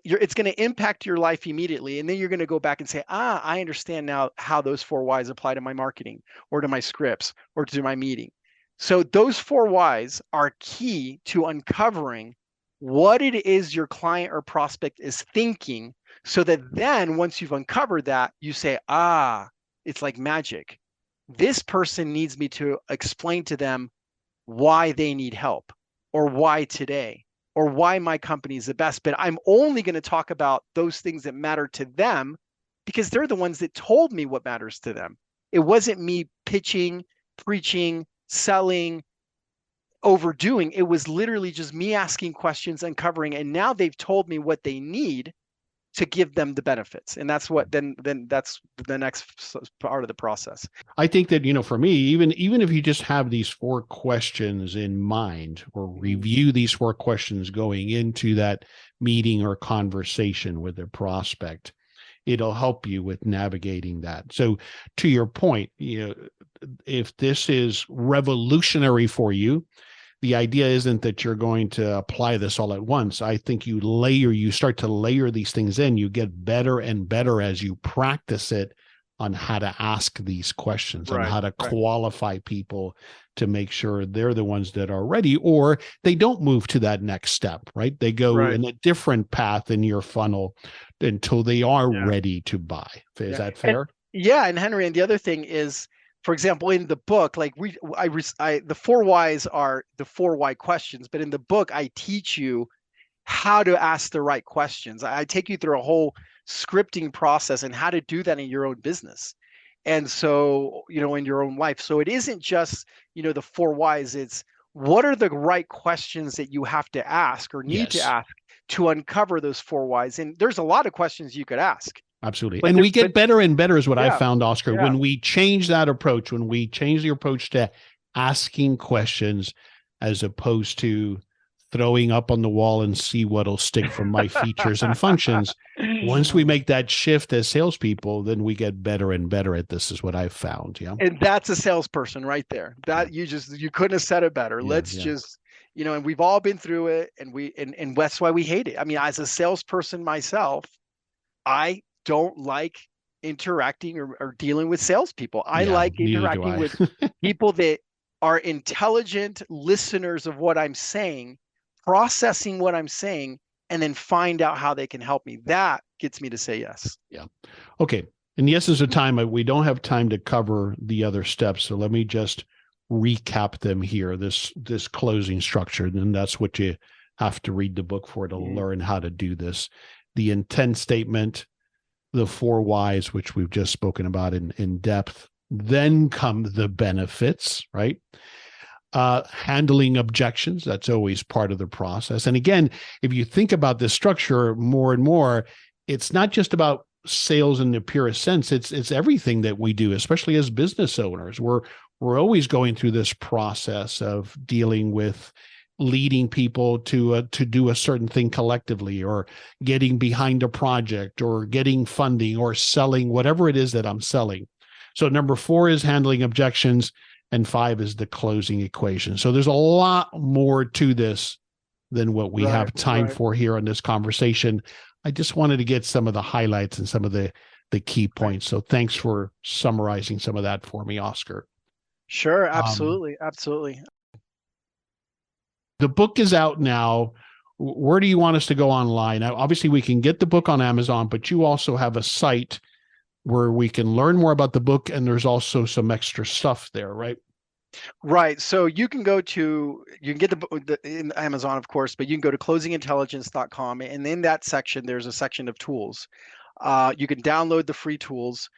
It's going to impact your life immediately. And then you're going to go back and say, I understand now how those 4 whys apply to my marketing, or to my scripts, or to my meeting. So those 4 whys are key to uncovering what it is your client or prospect is thinking, so that then once you've uncovered that, you say, it's like magic. This person needs me to explain to them why they need help, or why today, or why my company is the best. But I'm only going to talk about those things that matter to them, because they're the ones that told me what matters to them. It wasn't me pitching, preaching, selling, overdoing. It was literally just me asking questions, uncovering, and now they've told me what they need to give them the benefits. And that's what then that's the next part of the process. I think that, for me, even if you just have these 4 questions in mind, or review these 4 questions going into that meeting or conversation with the prospect, it'll help you with navigating that. So to your point, if this is revolutionary for you, the idea isn't that you're going to apply this all at once. I think you start to layer these things in. You get better and better as you practice it on how to ask these questions, and how to qualify people to make sure they're the ones that are ready, or they don't move to that next step, right? They go in a different path in your funnel until they are ready to buy. Is that fair? And Henry, and the other thing is, for example, in the book, like the 4 whys are the 4 why questions, but in the book, I teach you how to ask the right questions. I take you through a whole scripting process and how to do that in your own business. And so, in your own life. So it isn't just, the 4 whys, it's what are the right questions that you have to ask or need to ask to uncover those 4 whys. And there's a lot of questions you could ask. Absolutely. And we get better and better is what I found, Oscar. When we change that approach, when we change the approach to asking questions as opposed to throwing up on the wall and see what'll stick from my features and functions. Once we make that shift as salespeople, then we get better and better at this, is what I've found. Yeah. And that's a salesperson right there. That you couldn't have said it better. Just, and we've all been through it, and that's why we hate it. I mean, as a salesperson myself, I don't like interacting or dealing with salespeople. I like interacting with people that are intelligent listeners of what I'm saying, processing what I'm saying, and then find out how they can help me. That gets me to say yes. Yeah. Okay. In the essence of time, we don't have time to cover the other steps. So let me just recap them here, this closing structure. And that's what you have to read the book for, to learn how to do this. The intent statement, the 4 whys, which we've just spoken about in depth. Then come the benefits, right? Handling objections, that's always part of the process. And again, if you think about this structure more and more, it's not just about sales in the purest sense. It's everything that we do, especially as business owners. We're always going through this process of dealing with leading people to do a certain thing collectively, or getting behind a project, or getting funding, or selling whatever it is that I'm selling. So number 4 is handling objections, and 5 is the closing equation. So there's a lot more to this than what we have time for here on this conversation. I just wanted to get some of the highlights and some of the key points. So thanks for summarizing some of that for me, Oscar. Sure, absolutely, absolutely. The book is out now. Where do you want us to go online? Now, obviously, we can get the book on Amazon, but you also have a site where we can learn more about the book, and there's also some extra stuff there, right? Right. So you can get the book in Amazon, of course, but you can go to closingintelligence.com, and in that section, there's a section of tools. You can download the free tools.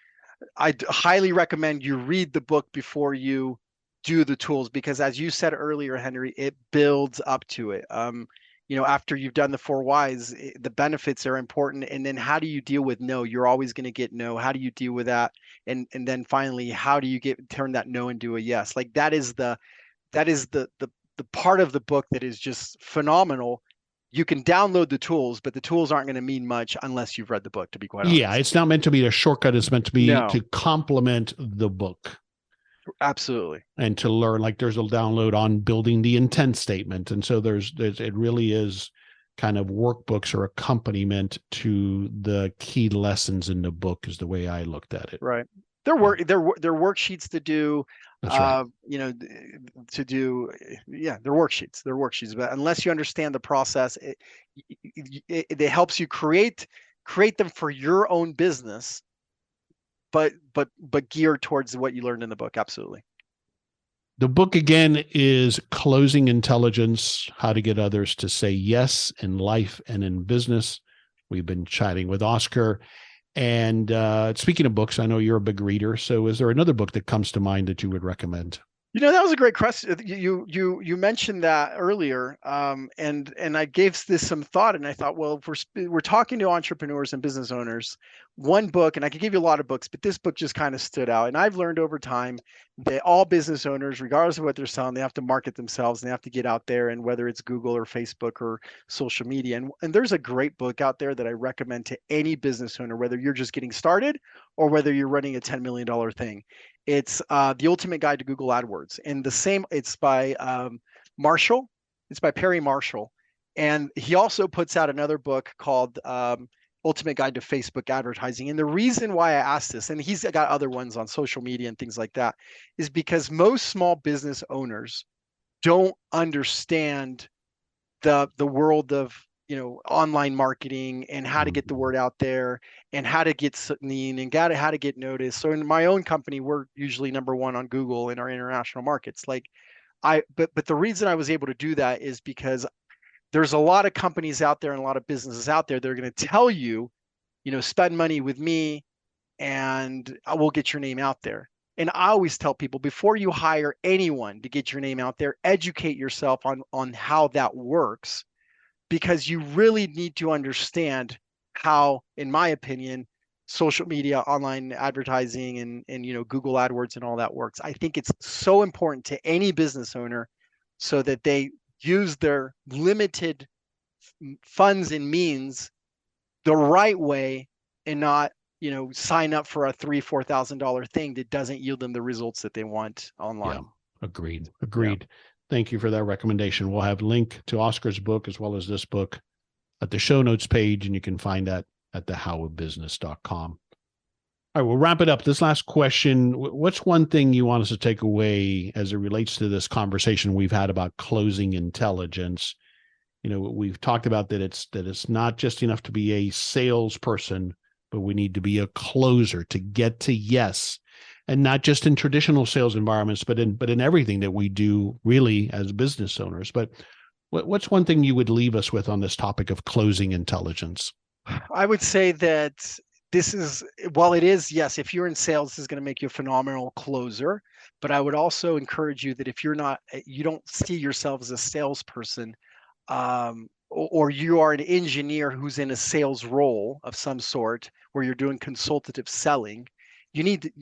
I highly recommend you read the book before you do the tools, because as you said earlier, Henry, it builds up to it. After you've done the 4 whys, the benefits are important. And then how do you deal with no? You're always going to get no. How do you deal with that? And then finally, how do you turn that no into a yes? Like that is the part of the book that is just phenomenal. You can download the tools, but the tools aren't going to mean much unless you've read the book, to be quite honest. Yeah, it's not meant to be a shortcut. It's meant to be to complement the book. Absolutely. And to learn, like there's a download on building the intent statement. And so there's it really is kind of workbooks or accompaniment to the key lessons in the book, is the way I looked at it. Right. They're worksheets to do. That's right. They're worksheets. They're worksheets. But unless you understand the process, it helps you create them for your own business, but geared towards what you learned in the book. Absolutely. The book again is Closing Intelligence: How to Get Others to Say Yes in Life and in Business. We've been chatting with Oscar. And speaking of books, I know you're a big reader. So is there another book that comes to mind that you would recommend? That was a great question. You mentioned that earlier, and I gave this some thought, and I thought, well, if we're talking to entrepreneurs and business owners, one book, and I could give you a lot of books, but this book just kind of stood out. And I've learned over time that all business owners, regardless of what they're selling, they have to market themselves, and they have to get out there, and whether it's Google or Facebook or social media. And there's a great book out there that I recommend to any business owner, whether you're just getting started or whether you're running a $10 million thing. It's The Ultimate Guide to Google AdWords. And it's by Marshall. It's by Perry Marshall. And he also puts out another book called Ultimate Guide to Facebook Advertising. And the reason why I asked this, and he's got other ones on social media and things like that, is because most small business owners don't understand the world of online marketing and how to get the word out there and how to get seen and how to get noticed. So in my own company, we're usually number 1 on Google in our international markets. But the reason I was able to do that is because there's a lot of companies out there and a lot of businesses out there that are going to tell you, spend money with me and I will get your name out there. And I always tell people, before you hire anyone to get your name out there, educate yourself on how that works, because you really need to understand how, in my opinion, social media, online advertising, and Google AdWords and all that works. I think it's so important to any business owner so that they use their limited funds and means the right way and not sign up for a $3,000-$4,000 thing that doesn't yield them the results that they want online. Yeah, agreed. Yeah. Thank you for that recommendation. We'll have a link to Oscar's book as well as this book at the show notes page, and you can find that at thehowofbusiness.com. All right, we'll wrap it up. This last question: what's one thing you want us to take away as it relates to this conversation we've had about closing intelligence? We've talked about that it's not just enough to be a salesperson, but we need to be a closer to get to yes. And not just in traditional sales environments, but in everything that we do really as business owners. But what's one thing you would leave us with on this topic of closing intelligence? I would say that while it is, yes, if you're in sales, this is going to make you a phenomenal closer. But I would also encourage you that if you don't see yourself as a salesperson, or you are an engineer who's in a sales role of some sort where you're doing consultative selling,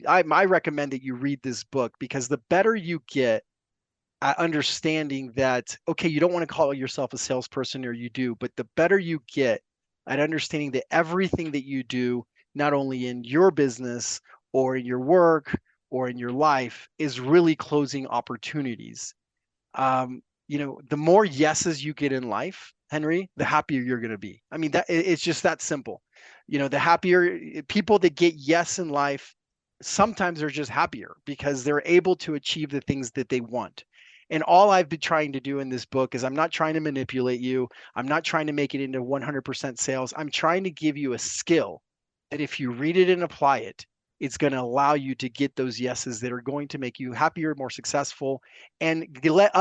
I recommend that you read this book, because the better you get at understanding that, okay, you don't want to call yourself a salesperson, or you do, but the better you get at understanding that everything that you do, not only in your business or in your work or in your life, is really closing opportunities. The more yeses you get in life, Henry, the happier you're going to be. I mean, it's just that simple. The happier people that get yes in life, sometimes they're just happier because they're able to achieve the things that they want. And all I've been trying to do in this book is, I'm not trying to manipulate you. I'm not trying to make it into 100% sales. I'm trying to give you a skill that if you read it and apply it, it's going to allow you to get those yeses that are going to make you happier, more successful, and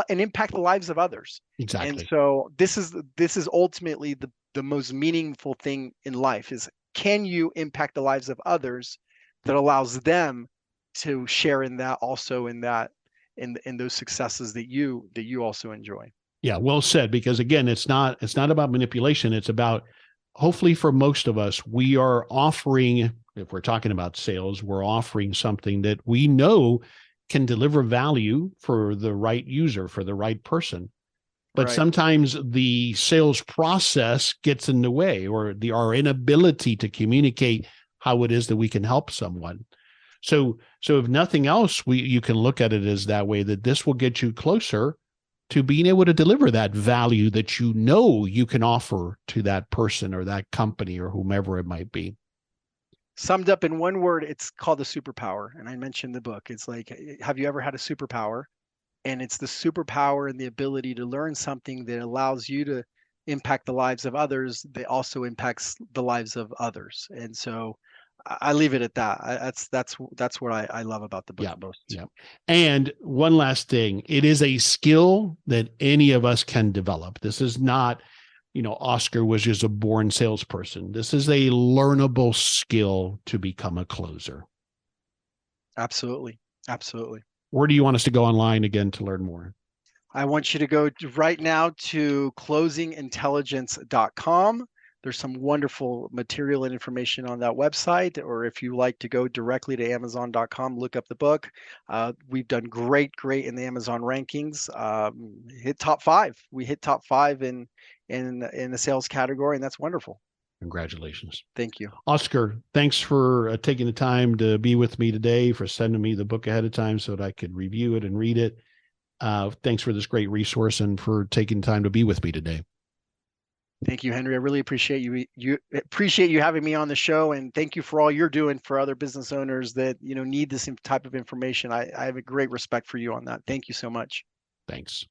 impact the lives of others. Exactly. And so this is ultimately the most meaningful thing in life is, can you impact the lives of others that allows them to share in that, also in those successes that you also enjoy. Yeah, well said, because again, it's not about manipulation. It's about, hopefully for most of us, we are offering, if we're talking about sales, we're offering something that we know can deliver value for the right user, for the right person. But sometimes the sales process gets in the way, or our inability to communicate how it is that we can help someone. So if nothing else, you can look at it as that way, that this will get you closer to being able to deliver that value that you can offer to that person or that company or whomever it might be. Summed up in one word, it's called a superpower. And I mentioned the book. It's like, have you ever had a superpower? And it's the superpower and the ability to learn something that allows you to impact the lives of others, that also impacts the lives of others. And so I leave it at that. That's what I love about the book the most. Yeah. And one last thing, it is a skill that any of us can develop. This is not, Oscar was just a born salesperson. This is a learnable skill to become a closer. Absolutely. Absolutely. Where do you want us to go online again to learn more? I want you to go right now to closingintelligence.com. There's some wonderful material and information on that website, or if you like to go directly to Amazon.com, look up the book. We've done great in the Amazon rankings. Hit top 5. We hit top 5 in the sales category, and that's wonderful. Congratulations. Thank you. Oscar, thanks for taking the time to be with me today, for sending me the book ahead of time so that I could review it and read it. Thanks for this great resource and for taking time to be with me today. Thank you, Henry. I really appreciate you. You appreciate you having me on the show, and thank you for all you're doing for other business owners that need this type of information. I have a great respect for you on that. Thank you so much. Thanks.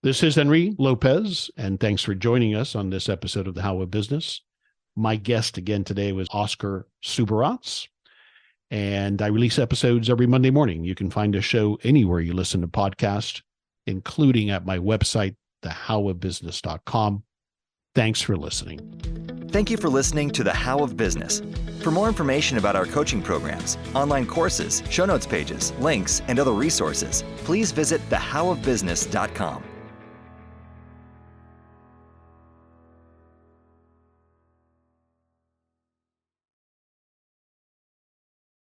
This is Henry Lopez, and thanks for joining us on this episode of The How of Business. My guest again today was Oscar Subirats, and I release episodes every Monday morning. You can find a show anywhere you listen to podcasts, including at my website, thehowofbusiness.com. Thanks for listening. Thank you for listening to The How of Business. For more information about our coaching programs, online courses, show notes pages, links, and other resources, please visit thehowofbusiness.com.